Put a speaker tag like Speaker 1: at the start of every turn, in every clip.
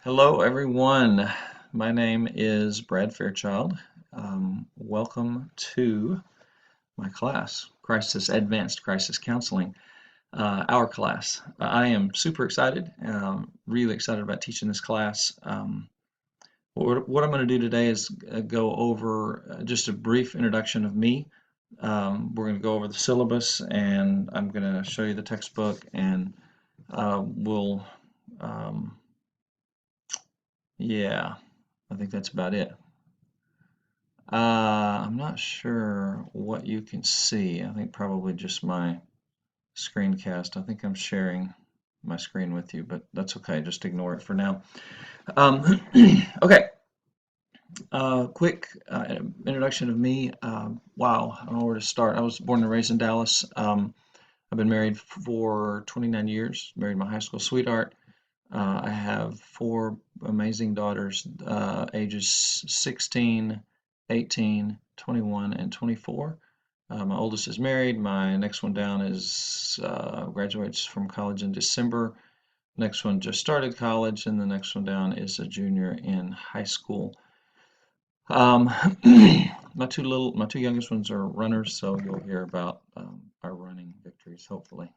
Speaker 1: Hello, everyone. My name is Brad Fairchild. Welcome to my class, Advanced Crisis Counseling, our class. I am super excited, really excited about teaching this class. What I'm going to do today is go over just a brief introduction of me. We're going to go over the syllabus, and I'm going to show you the textbook, and we'll yeah, I think that's about it. I'm not sure what you can see. I think probably just my screencast. I think I'm sharing my screen with you, but that's okay. Just ignore it for now. Um, okay, quick introduction of me. Wow, I don't know where to start. I was born and raised in Dallas. I've been married for 29 years, married my high school sweetheart. I have four amazing daughters, ages 16, 18, 21, and 24. My oldest is married. My next one down is graduates from college in December. Next one just started college, and the next one down is a junior in high school. Um, my two youngest ones are runners, so you'll hear about our running victories, hopefully,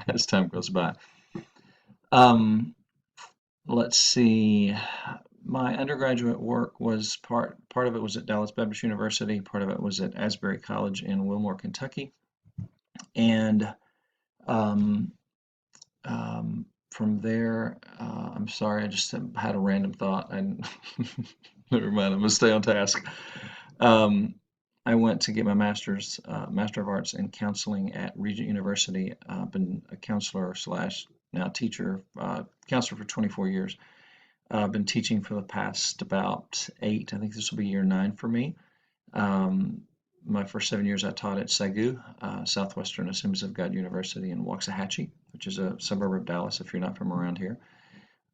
Speaker 1: as time goes by. Um, let's see. My undergraduate work was part of it was at Dallas Baptist University, part of it was at Asbury College in Wilmore, Kentucky, and um, from there, I'm sorry, I just had a random thought. Never mind, I'm gonna stay on task. Um, I went to get my master's, Master of Arts in Counseling at Regent University. I've been a counselor slash now teacher, counselor for 24 years. I've been teaching for the past about 8. I think this will be year 9 for me. Um, my first 7 years I taught at SAGU, Southwestern Assemblies of God University in Waxahachie, which is a suburb of Dallas if you're not from around here.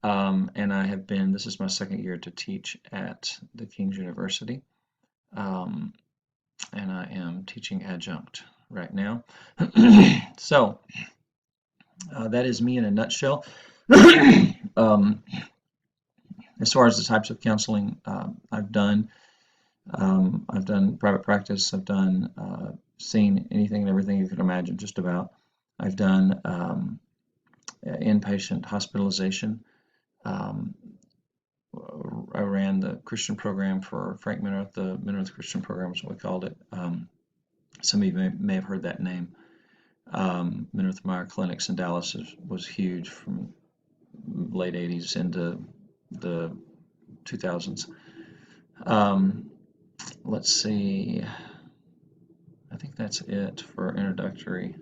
Speaker 1: And this is my second year to teach at the King's University. Um, and I am teaching adjunct right now. So that is me in a nutshell. um, as far as the types of counseling I've done private practice. I've done seen anything and everything you could imagine, just about. I've done inpatient hospitalization. Um, I ran the Christian program for Frank Minirth. The Minirth Christian program is what we called it. Some of you may have heard that name. Minirth Meyer Clinics in Dallas was huge from late 80s into the 2000s. Let's see. I think that's it for introductory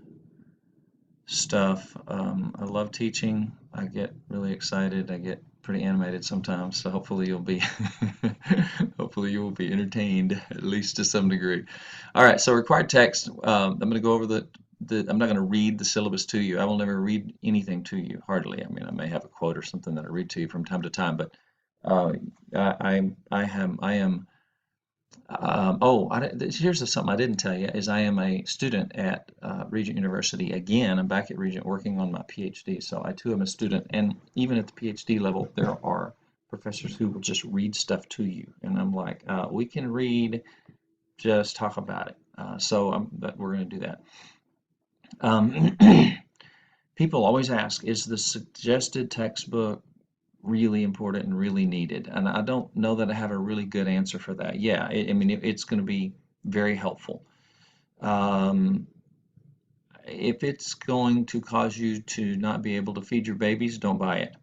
Speaker 1: stuff. I love teaching. I get really excited. I get pretty animated sometimes. So hopefully you'll be hopefully you will be entertained at least to some degree. All right. So required text. I'm going to go over I'm not going to read the syllabus to you. I will never read anything to you, hardly. I mean, I may have a quote or something that I read to you from time to time, but uh, I am here's something I didn't tell you is I am a student at Regent University again. I'm back at Regent working on my PhD, so I too am a student. And even at the PhD level, there are professors who will just read stuff to you, and I'm like, we can read, just talk about it. But we're going to do that. Um, people always ask, is the suggested textbook really important and really needed? And I don't know that I have a really good answer for that. Yeah, I mean, it's going to be very helpful. Um, if it's going to cause you to not be able to feed your babies, don't buy it.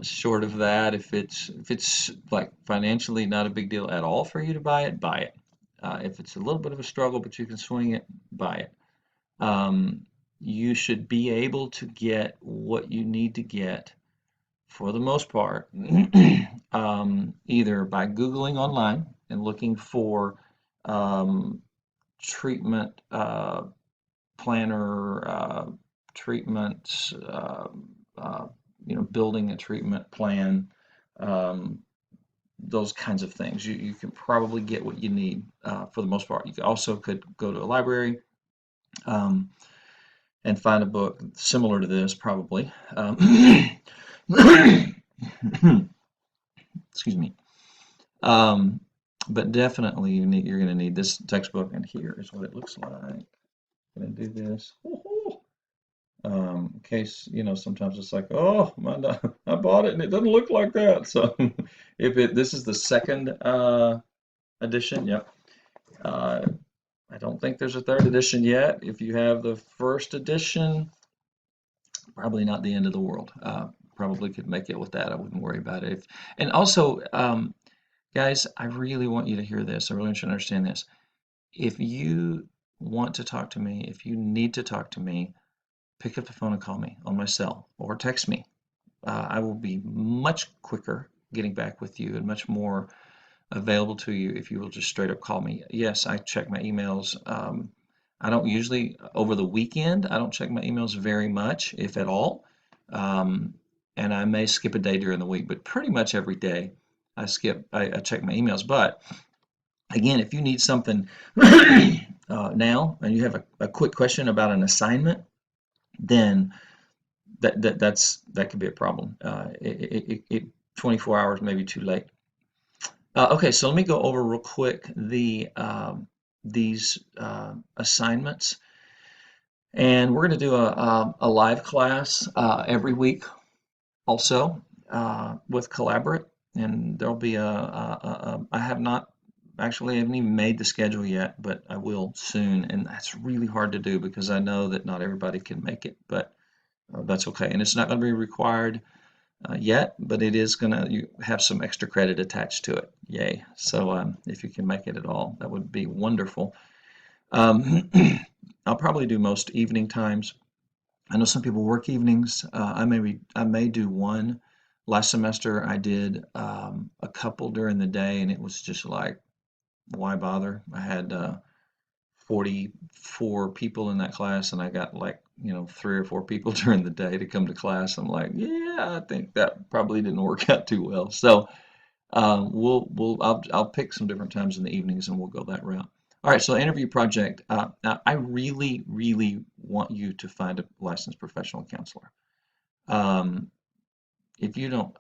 Speaker 1: Short of that, if it's like financially not a big deal at all for you to buy it, buy it. If it's a little bit of a struggle, but you can swing it, buy it. Um, you should be able to get what you need to get for the most part, either by Googling online and looking for um, treatment planner, treatment, uh, building a treatment plan, um, those kinds of things. You can probably get what you need for the most part. You also could go to a library um, and find a book similar to this, probably. Excuse me. Um, but definitely you're going to need this textbook, and here is what it looks like. Going to do this. In case, sometimes it's like, oh, I bought it and it doesn't look like that. So this is the second edition, yep. Uh, I don't think there's a third edition yet. If you have the first edition, probably not the end of the world. Probably could make it with that. I wouldn't worry about it. And also, guys, I really want you to hear this. I really want you to understand this. If you want to talk to me, if you need to talk to me, pick up the phone and call me on my cell or text me. I will be much quicker getting back with you and much more available to you if you will just straight up call me. Yes, I check my emails. I don't usually, over the weekend, I don't check my emails very much, if at all. Um, and I may skip a day during the week, but pretty much every day I check my emails. But again, if you need something now and you have a quick question about an assignment, then that could be a problem. 24 hours may be too late. Okay, so let me go over real quick these assignments, and we're going to do a live class every week also with Collaborate, and there'll be I have not actually I haven't even made the schedule yet, but I will soon, and that's really hard to do because I know that not everybody can make it, but that's okay, and it's not going to be required yet, but it is going to you have some extra credit attached to it. Yay. So if you can make it at all, that would be wonderful. Um, I'll probably do most evening times. I know some people work evenings. I may do one. Last semester I did a couple during the day, and it was just like, why bother? I had 44 people in that class, and I got like, 3 or 4 people during the day to come to class. I'm like, yeah, I think that probably didn't work out too well. So I'll pick some different times in the evenings, and we'll go that route. All right, so interview project. Now I really, really want you to find a licensed professional counselor. Um, if you don't,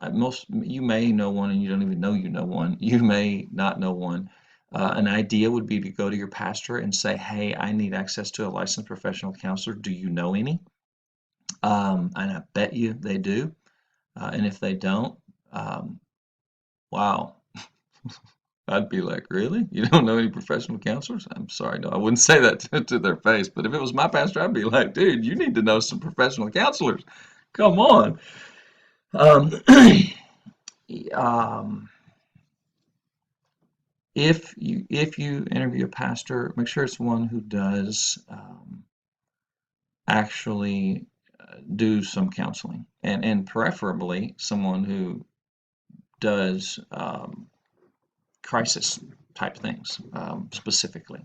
Speaker 1: you may know one and you don't even know you know one. You may not know one. An idea would be to go to your pastor and say, "Hey, I need access to a licensed professional counselor. Do you know any?" And I bet you they do. And if they don't, um, wow, I'd be like, "Really? You don't know any professional counselors?" I'm sorry, no, I wouldn't say that to their face. But if it was my pastor, I'd be like, "Dude, you need to know some professional counselors. Come on." Um, um, if you interview a pastor, make sure it's one who does actually do some counseling, and preferably someone who does crisis type things specifically.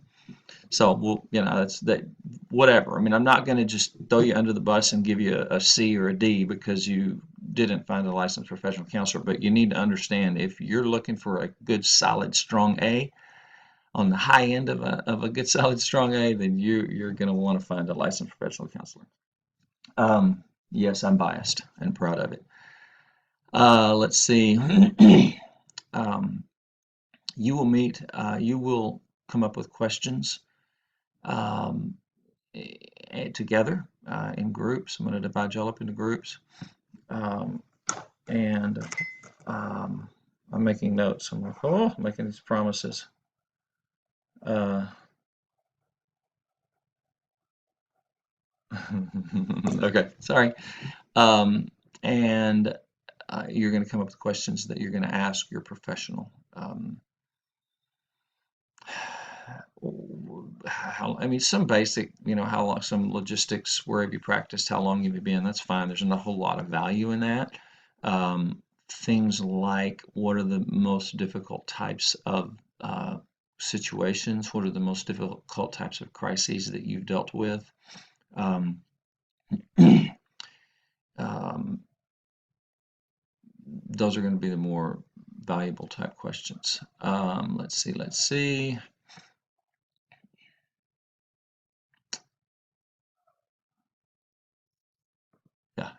Speaker 1: So that's that. Whatever. I mean, I'm not going to just throw you under the bus and give you a C or a D because you didn't find a licensed professional counselor. But you need to understand if you're looking for a good, solid, strong A, on the high end of a good solid strong A, then you're going to want to find a licensed professional counselor. Yes, I'm biased and proud of it. Let's see. um, you will come up with questions um, together in groups. I'm going to divide y'all up into groups. Um, and I'm making notes. I'm like, oh, making these promises. Uh, okay, sorry. Um, and you're going to come up with questions that you're going to ask your professional. I mean, some basic, how long, some logistics, where have you practiced, how long have you been? That's fine. There's not a whole lot of value in that. Things like what are the most difficult types of situations? What are the most difficult types of crises that you've dealt with? Um, um, those are going to be the more valuable type questions. Let's see.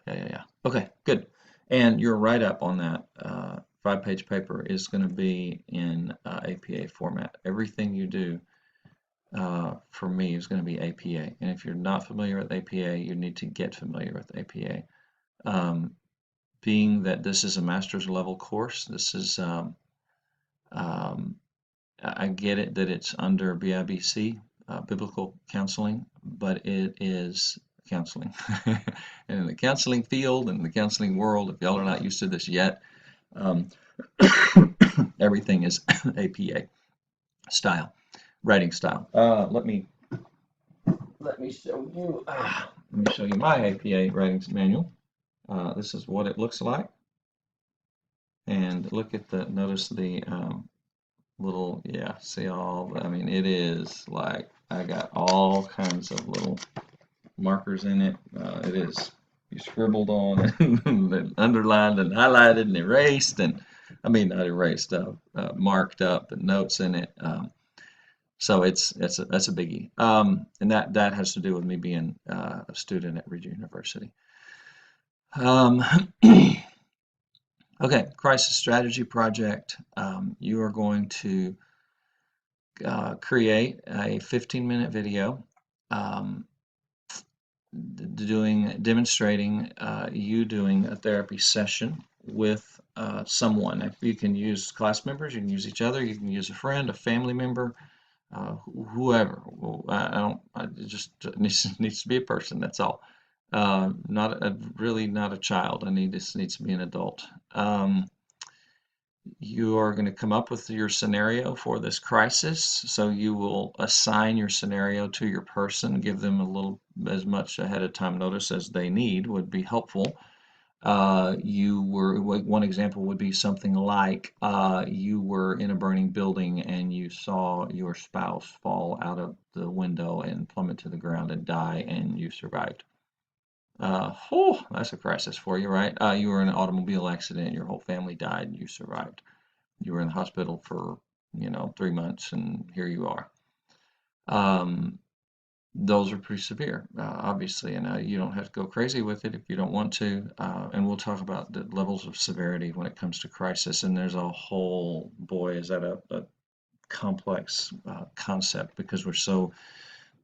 Speaker 1: Yeah. Okay, good. And your write-up on that 5-page paper is going to be in APA format. Everything you do for me is going to be APA. And if you're not familiar with APA, you need to get familiar with APA. Being that this is a master's level course, this is I get it that it's under BIBC, biblical counseling, but it is counseling. And in the counseling field and the counseling world, if y'all are not used to this yet, um, everything is APA style, writing style. Let me show you. Let me show you my APA writing manual. This is what it looks like, and look at the. Notice the little, yeah, see all, I mean, it is like, I got all kinds of little markers in it. It is, you scribbled on and underlined and highlighted and erased and, I mean, not erased, marked up and notes in it. So that's a biggie. And that has to do with me being a student at Regis University. Okay, crisis strategy project. You are going to create a 15-minute video demonstrating you doing a therapy session with someone. If you can use class members, you can use each other, you can use a friend, a family member, whoever. Well, it just needs to be a person. That's all. Really not a child. This needs to be an adult. You are going to come up with your scenario for this crisis. So you will assign your scenario to your person, give them as much ahead of time notice as they need would be helpful. One example would be something like you were in a burning building and you saw your spouse fall out of the window and plummet to the ground and die, and you survived. That's a crisis for you, right? You were in an automobile accident, your whole family died, and you survived. You were in the hospital for, 3 months, and here you are. Those are pretty severe, obviously, and you don't have to go crazy with it if you don't want to. And we'll talk about the levels of severity when it comes to crisis. And there's a whole, boy, is that a complex concept because we're so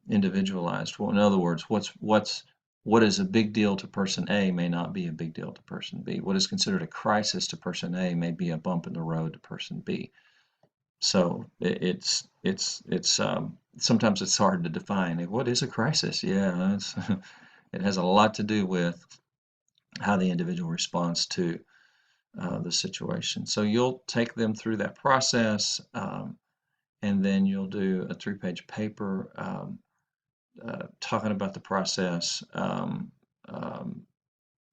Speaker 1: individualized. Well, in other words, what is a big deal to person A may not be a big deal to person B. What is considered a crisis to person A may be a bump in the road to person B. So it's sometimes it's hard to define. What is a crisis? Yeah, it has a lot to do with how the individual responds to the situation. So you'll take them through that process, and then you'll do a 3-page paper talking about the process, highlighting.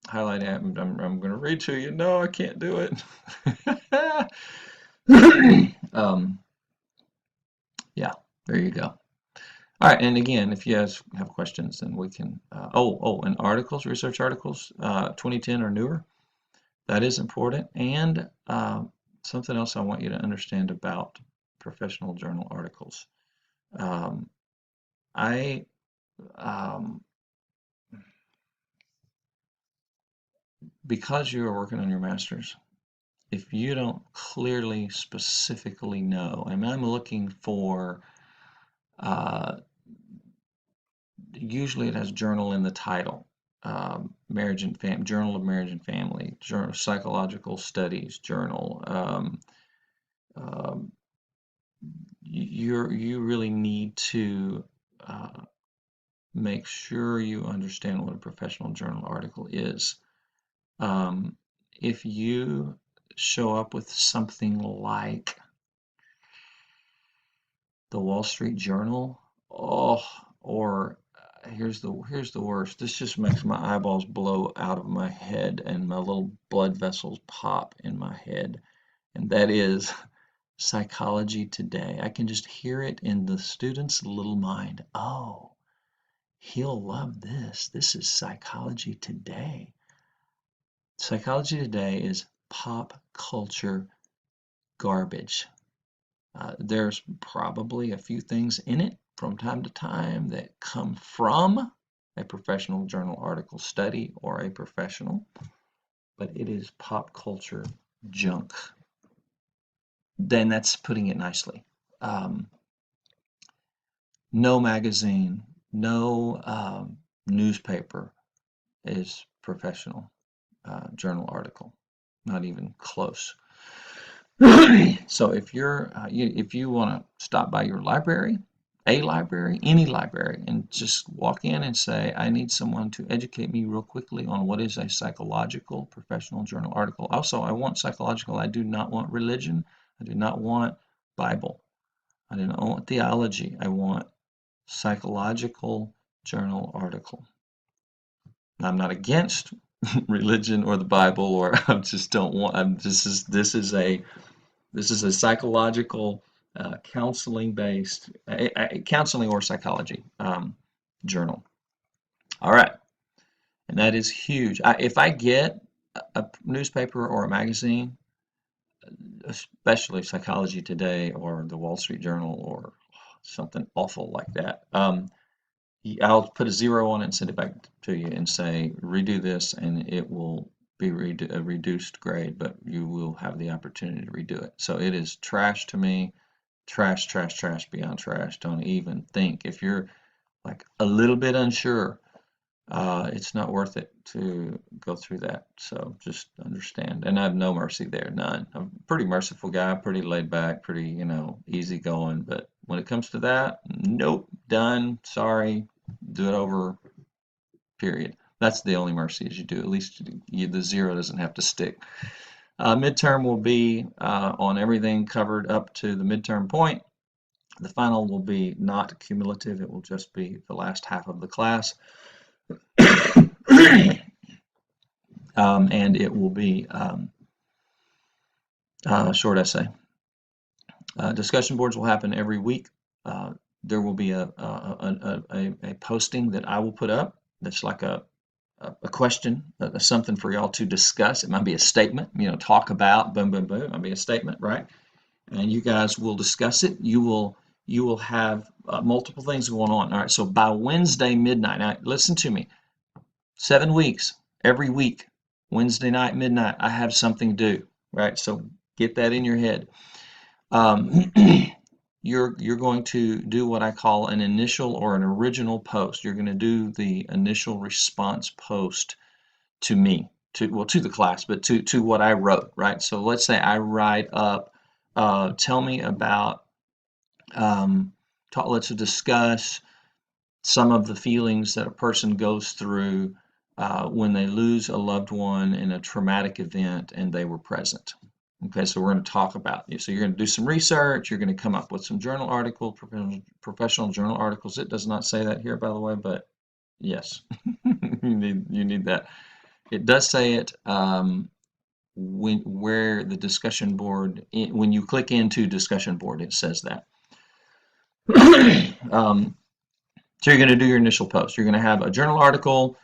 Speaker 1: I'm going to read to you. No, I can't do it. Yeah, there you go. All right, and again, if you guys have questions, then we can. And articles, research articles, 2010 or newer. That is important. And something else I want you to understand about professional journal articles. I because you are working on your master's, if you don't clearly, specifically know, I mean, I'm looking for, usually it has journal in the title, Journal of Marriage and Family, Journal of Psychological Studies Journal. You really need to make sure you understand what a professional journal article is. If you show up with something like the Wall Street Journal, or here's the worst. This just makes my eyeballs blow out of my head and my little blood vessels pop in my head, and that is Psychology Today. I can just hear it in the student's little mind. Oh, he'll love this. This is Psychology Today. Psychology Today is pop culture garbage. There's probably a few things in it from time to time that come from a professional journal article study or a professional. but it is pop culture junk. Then that's putting it nicely. Um, no magazine, no newspaper is professional journal article, not even close. So if you want to stop by your library, a library, any library, and just walk in and say, I need someone to educate me real quickly on what is a psychological professional journal article. Also, I want psychological. I do not want religion. I do not want Bible. I do not want theology. I want psychological journal article. I'm not against religion or the Bible, or I just don't want. This is a psychological, counseling based, counseling or psychology journal. All right, and that is huge. If I get a newspaper or a magazine, especially Psychology Today or the Wall Street Journal or something awful like that, I'll put a 0 on it and send it back to you and say, redo this, and it will be a reduced grade, but you will have the opportunity to redo it. So it is trash to me. Trash, trash, trash, beyond trash. Don't even think. If you're like a little bit unsure, it's not worth it to go through that. So just understand. And I have no mercy there, none. I'm a pretty merciful guy, pretty laid back, pretty, easy going. But when it comes to that, nope, done, sorry, do it over, period. That's the only mercy is you do. At least the 0 doesn't have to stick. Midterm will be on everything covered up to the midterm point. The final will be not cumulative. It will just be the last half of the class. And it will be a short essay. Discussion boards will happen every week. There will be a posting that I will put up that's like a question, something for y'all to discuss. It might be a statement, talk about, boom, boom, boom. It might be a statement, right? And you guys will discuss it. You will have multiple things going on. All right, so by Wednesday midnight, now listen to me, 7 weeks, every week, Wednesday night, midnight, I have something due, right? So get that in your head. You're going to do what I call an initial or an original post. You're going to do the initial response post to me, to the class, but to what I wrote, right? So let's say I write up, tell me about, let's discuss some of the feelings that a person goes through when they lose a loved one in a traumatic event and they were present. Okay, so we're going to talk about it. So you're going to do some research. You're going to come up with some journal articles, professional journal articles. It does not say that here, by the way, but yes, you need that. It does say it where the discussion board, when you click into discussion board, it says that. So you're going to do your initial post. You're going to have a journal article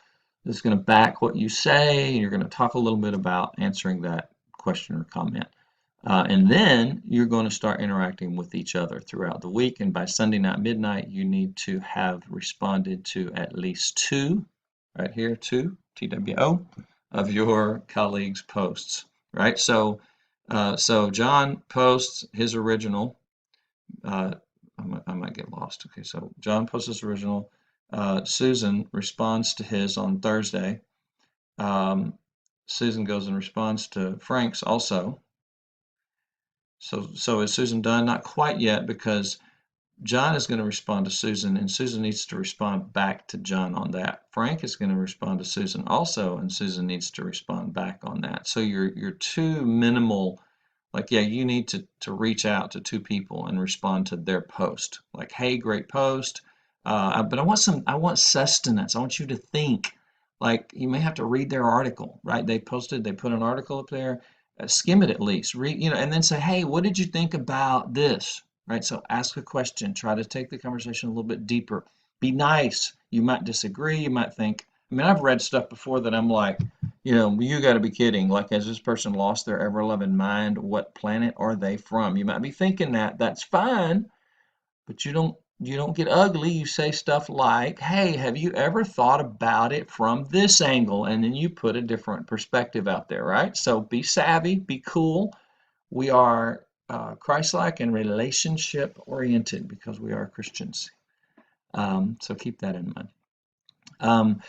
Speaker 1: that's going to back what you say, and you're going to talk a little bit about answering that question or comment. And then you're going to start interacting with each other throughout the week. And by Sunday night midnight, you need to have responded to at least 2, right here, 2, TWO, of your colleagues' posts, right? So John posts his original. I might get lost. Okay, so John posts his original. Susan responds to his on Thursday. Susan goes and responds to Frank's also. So is Susan done? Not quite yet, because John is going to respond to Susan, and Susan needs to respond back to John on that. Frank is going to respond to Susan also, and Susan needs to respond back on that. So you're too minimal. Like, yeah, you need to reach out to 2 people and respond to their post. Like, hey, great post. But I want sustenance. I want you to think. Like, you may have to read their article, right? They put an article up there. Skim it at least. Read, and then say, hey, what did you think about this? Right? So ask a question. Try to take the conversation a little bit deeper. Be nice. You might disagree. You might think. I mean, I've read stuff before that I'm like, you got to be kidding. Like, has this person lost their ever-loving mind? What planet are they from? You might be thinking that. That's fine, but you don't you don't get ugly. You say stuff like, hey, have you ever thought about it from this angle? And then you put a different perspective out there, right? So be savvy, be cool. We are Christ-like and relationship oriented because we are Christians. So keep that in mind. Um,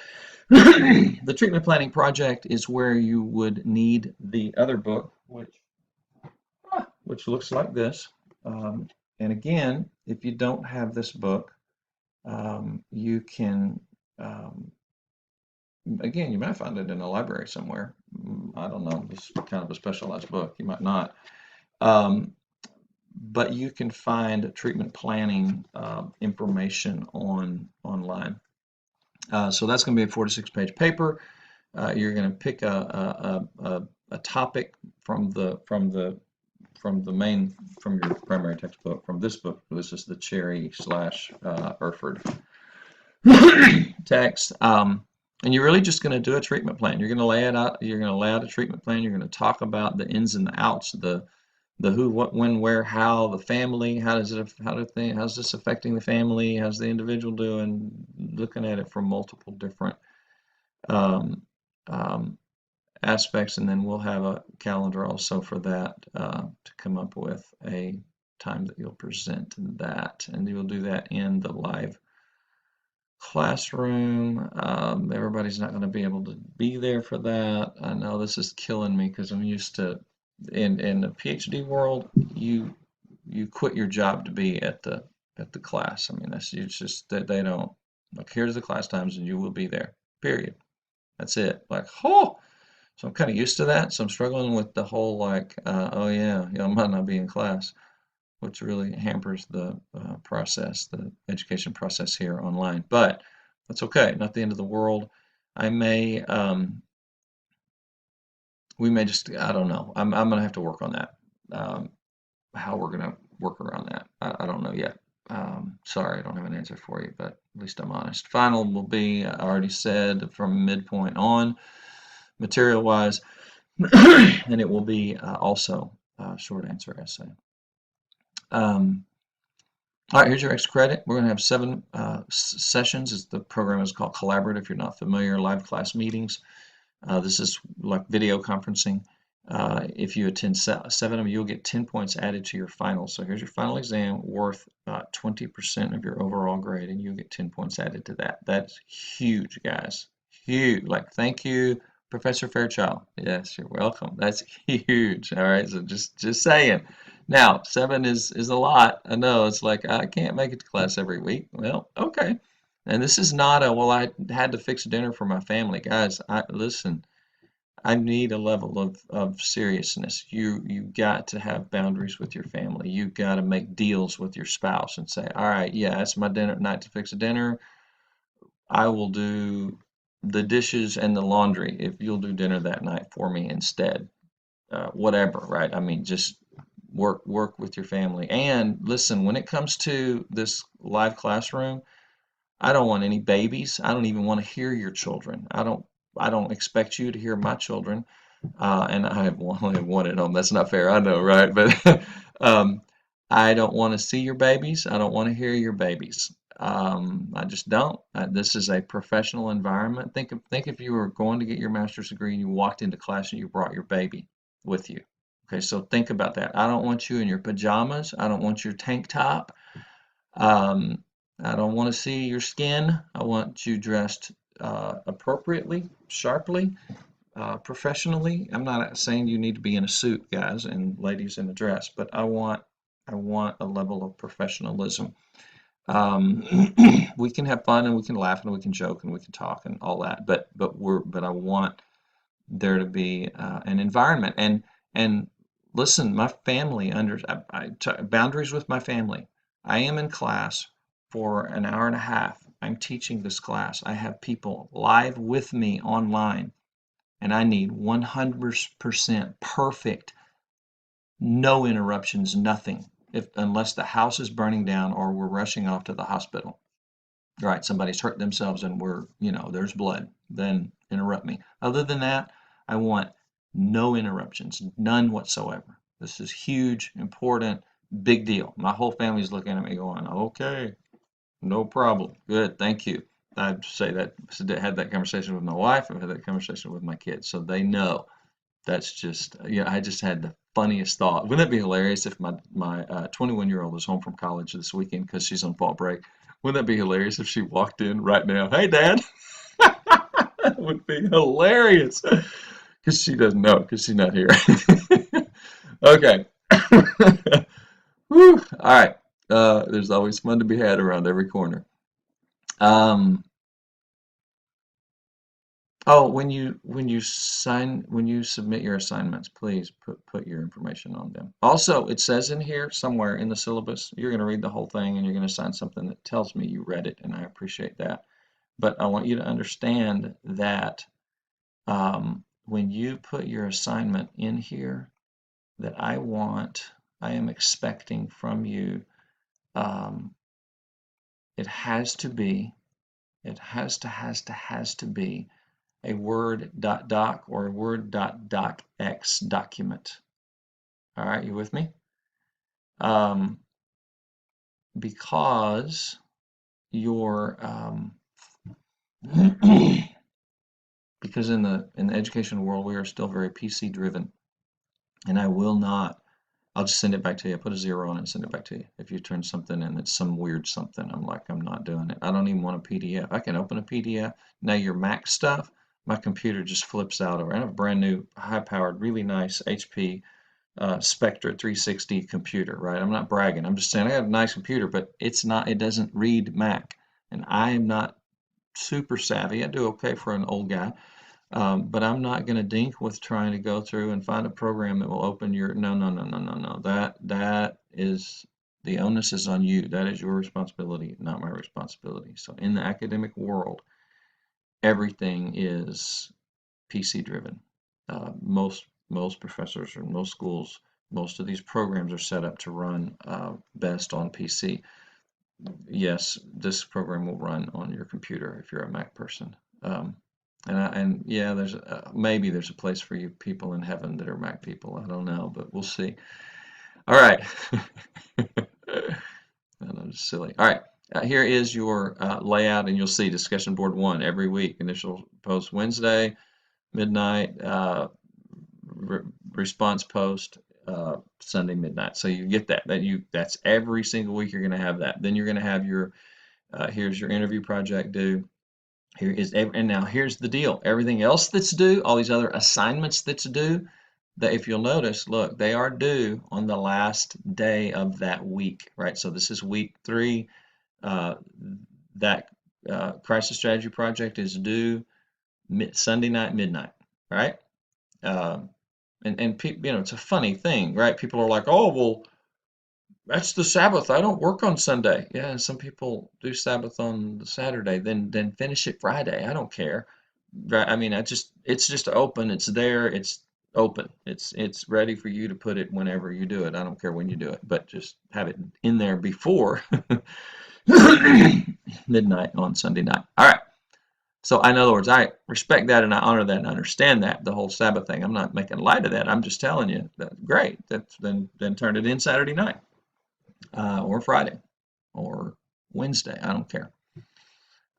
Speaker 1: the treatment planning project is where you would need the other book, which looks like this. Um, and again, if you don't have this book, you can, um, again, you might find it in a library somewhere. I don't know. It's kind of a specialized book. You might not. Um, but you can find treatment planning information online. So that's going to be a 4 to 6 page paper. You're going to pick a topic from your primary textbook, from this book. This is the Cherry slash Erford text. And you're really just going to do a treatment plan. You're going to lay it out. You're going to lay out a treatment plan. You're going to talk about the ins and the outs, the who, what, when, where, how, the family. How's this affecting the family? How's the individual doing? Looking at it from multiple different um, um, aspects, and then we'll have a calendar also for that to come up with a time that you'll present that, and you'll do that in the live classroom. Everybody's not going to be able to be there for that. I know this is killing me because I'm used to in the PhD world, you quit your job to be at the class. I mean, that's it's just that they don't like here's the class times and you will be there. Period. That's it. Like, oh, so I'm kind of used to that. So I'm struggling with the whole like, oh yeah, I might not be in class, which really hampers the process, the education process here online. But that's okay, not the end of the world. I may, we may just, I don't know. I'm gonna have to work on that. Um, how we're gonna work around that, I don't know yet. Sorry, I don't have an answer for you, but at least I'm honest. Final will be, I already said, from midpoint on, material-wise, and it will be also a short answer essay. Um, All right, here's your extra credit. We're going to have 7 sessions. The program is called Collaborate. If you're not familiar, live class meetings. This is like video conferencing. If you attend 7 of them, you'll get 10 points added to your final. So here's your final exam worth 20% of your overall grade, and you'll get 10 points added to that. That's huge, guys. Huge. Like, thank you, Professor Fairchild. Yes, you're welcome. That's huge. All right, so just saying. Now, 7 is a lot. I know it's like I can't make it to class every week. Well, okay. And this is not a, well, I had to fix dinner for my family. Guys, listen, I need a level of seriousness. You got to have boundaries with your family. You got to make deals with your spouse and say, all right, yeah, it's my dinner night to fix a dinner. I will do the dishes and the laundry if you'll do dinner that night for me instead. Whatever, right? I mean, just work with your family. And listen, when it comes to this live classroom, I don't want any babies. I don't even want to hear your children. I don't expect you to hear my children. And I have only have one at home. That's not fair. I know, right? But I don't want to see your babies. I don't want to hear your babies. I just don't. This is a professional environment. Think if you were going to get your master's degree and you walked into class and you brought your baby with you. Okay, so think about that. I don't want you in your pajamas. I don't want your tank top. Um, I don't want to see your skin. I want you dressed appropriately, sharply, professionally. I'm not saying you need to be in a suit, guys, and ladies in a dress, but I want a level of professionalism. Um, we can have fun and we can laugh and we can joke and we can talk and all that, but I want there to be an environment and listen, my family boundaries with my family. I am in class for an hour and a half. I'm teaching this class. I have people live with me online, and I need 100% perfect, no interruptions, nothing. If unless the house is burning down or we're rushing off to the hospital. Right, somebody's hurt themselves and there's blood, then interrupt me. Other than that, I want no interruptions, none whatsoever. This is huge, important, big deal. My whole family's looking at me going, okay. No problem. Good. Thank you. I'd say that had that conversation with my wife. I've had that conversation with my kids, so they know. That's just, yeah, I just had the funniest thought. Wouldn't it be hilarious if my 21-year-old is home from college this weekend because she's on fall break? Wouldn't that be hilarious if she walked in right now? Hey, Dad. That would be hilarious because she doesn't know because she's not here. Okay. Whew. All right. There's always fun to be had around every corner. Um, Oh, when you submit your assignments, please put your information on them. Also, it says in here somewhere in the syllabus, you're going to read the whole thing and you're going to sign something that tells me you read it, and I appreciate that. But I want you to understand that when you put your assignment in here, that I am expecting from you, um, it has to be, has to be a Word.doc or a Word.docx document. All right, you with me? Um, because your because in the education world we are still very PC driven, and I will not. I'll just send it back to you. I put a zero on it and send it back to you. If you turn something in that's some weird something, I'm not doing it. I don't even want a PDF. I can open a PDF. Now your Mac stuff, my computer just flips out over. I have a brand new high-powered, really nice HP Spectra 360 computer, right? I'm not bragging. I'm just saying I got a nice computer, but it doesn't read Mac. And I am not super savvy. I do okay for an old guy. But I'm not going to dink with trying to go through and find a program that will open your, no, no, no, no, no, no. That is, the onus is on you. That is your responsibility, not my responsibility. So in the academic world, everything is PC driven. Most professors or most schools, most of these programs are set up to run best on PC. Yes, this program will run on your computer if you're a Mac person. And yeah, maybe there's a place for you people in heaven that are Mac people. I don't know, but we'll see. All right. I'm just silly. All right. Here is your layout, and you'll see discussion board one every week. Initial post Wednesday, midnight, re response post Sunday midnight. So you get that. That's every single week you're going to have that. Then you're going to have your here's your interview project due. And now here's the deal. Everything else that's due, all these other assignments that's due, that if you'll notice, look, they are due on the last day of that week, right? So this is week 3. Uh, that crisis strategy project is due Sunday night midnight, right? Um, and people, it's a funny thing, right? People are like, oh, well, that's the Sabbath. I don't work on Sunday. Yeah, and some people do Sabbath on the Saturday, then finish it Friday. I don't care. Right? I mean, it's just open. It's there. It's open. It's ready for you to put it whenever you do it. I don't care when you do it, but just have it in there before midnight on Sunday night. All right. So in other words, I respect that and I honor that and understand that the whole Sabbath thing. I'm not making light of that. I'm just telling you that great. Then turn it in Saturday night or Friday or Wednesday. I don't care.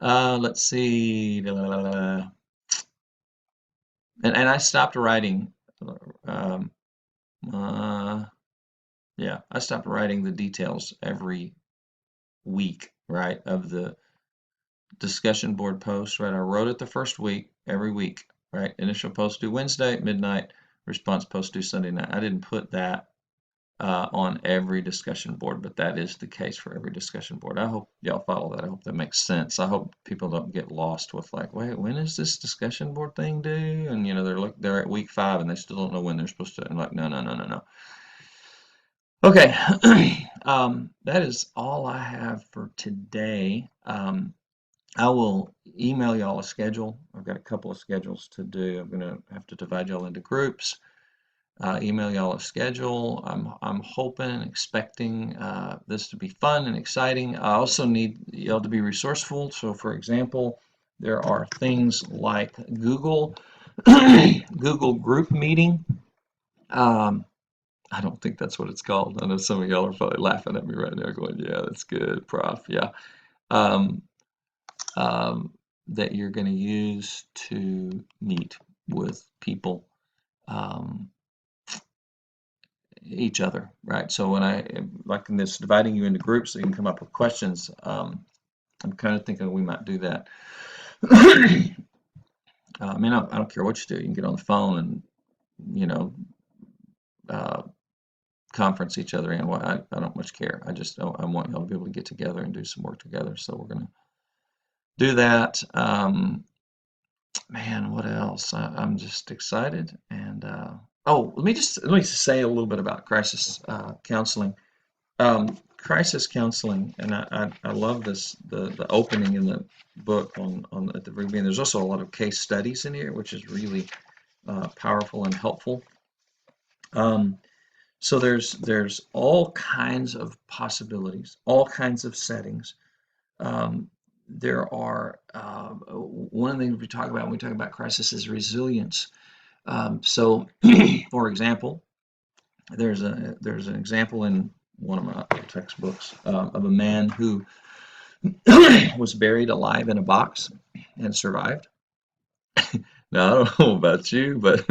Speaker 1: Let's see. And I stopped writing. Um, uh, yeah, I stopped writing the details every week, right, of the discussion board post, right? I wrote it the first week, every week, right? Initial post due Wednesday, midnight, response post due Sunday night. I didn't put that on every discussion board, but that is the case for every discussion board. I hope y'all follow that. I hope that makes sense. I hope people don't get lost with like, wait, when is this discussion board thing due? And they're at week 5 and they still don't know when they're supposed to. I'm like, no, no, no, no, no. Okay, that is all I have for today. I will email y'all a schedule. I've got a couple of schedules to do. I'm gonna have to divide y'all into groups. Email y'all a schedule. I'm hoping and expecting this to be fun and exciting. I also need y'all to be resourceful. So, for example, there are things like Google Google Group Meeting. Um, I don't think that's what it's called. I know some of y'all are probably laughing at me right now, going, "Yeah, that's good, Prof." Yeah. um, that you're going to use to meet with people, um, each other, right? So when like in this, dividing you into groups so you can come up with questions, I'm kind of thinking we might do that. I mean, I don't care what you do. You can get on the phone and, you know, uh, conference each other in. Well, I don't much care. I want y'all to be able to get together and do some work together. So we're going to do that. Man, what else? I'm just excited. And oh, let me just say a little bit about crisis counseling. Crisis counseling, and I love this the opening in the book on at the very beginning. There's also a lot of case studies in here, which is really powerful and helpful. Um, so there's all kinds of possibilities, all kinds of settings. There are one of the things we talk about when we talk about crisis is resilience. So, for example, there's an example in one of my textbooks of a man who was buried alive in a box and survived. Now, I don't know about you, but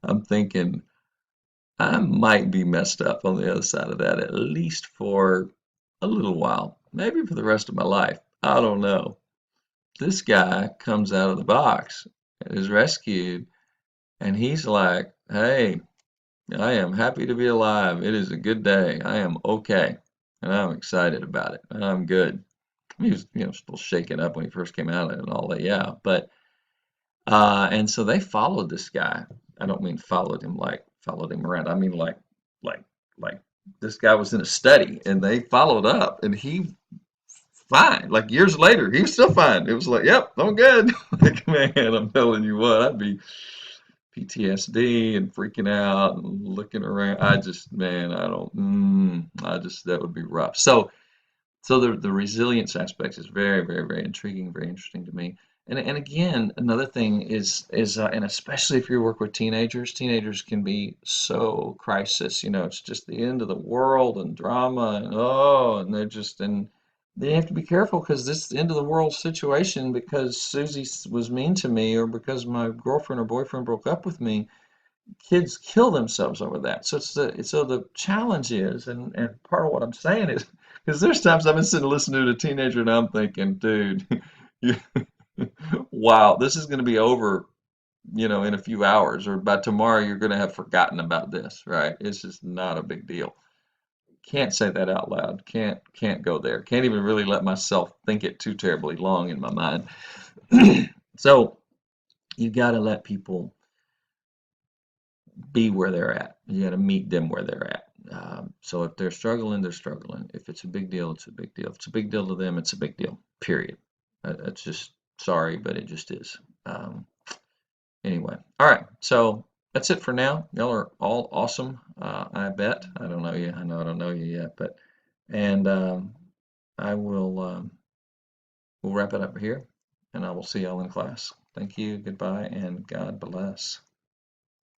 Speaker 1: I'm thinking I might be messed up on the other side of that, at least for a little while, maybe for the rest of my life. I don't know. This guy comes out of the box and is rescued, and he's like, "Hey, I am happy to be alive. It is a good day. I am okay, and I'm excited about it. And I'm good." He was, still shaken up when he first came out of it and all that, yeah. But and so they followed this guy. I don't mean followed him around. I mean like like this guy was in a study and they followed up and he fine. Like years later, he was still fine. It was like, yep, I'm good. Like, man, I'm telling you what, I'd be PTSD and freaking out and looking around. Man, that would be rough. So the resilience aspect is very, very, very intriguing, very interesting to me. And again, another thing is and especially if you work with teenagers can be so crisis. It's just the end of the world and drama and and they have to be careful because this is the end of the world situation because Susie was mean to me or because my girlfriend or boyfriend broke up with me. Kids kill themselves over that. So the challenge is, and part of what I'm saying is, because there's times I've been sitting listening to a teenager and I'm thinking, dude, you, wow, this is going to be over, in a few hours, or by tomorrow you're going to have forgotten about this, right? It's just not a big deal. Can't say that out loud. Can't go there. Can't even really let myself think it too terribly long in my mind. So you got to let people be where they're at. You got to meet them where they're at. So if they're struggling, they're struggling. If it's a big deal, it's a big deal. If it's a big deal to them, it's a big deal. Period. That's just sorry, but it just is. Um, anyway, all right. So that's it for now. Y'all are all awesome. I bet. I don't know you. I know I don't know you yet, but and I will we'll wrap it up here, and I will see y'all in class. Thank you. Goodbye, and God bless.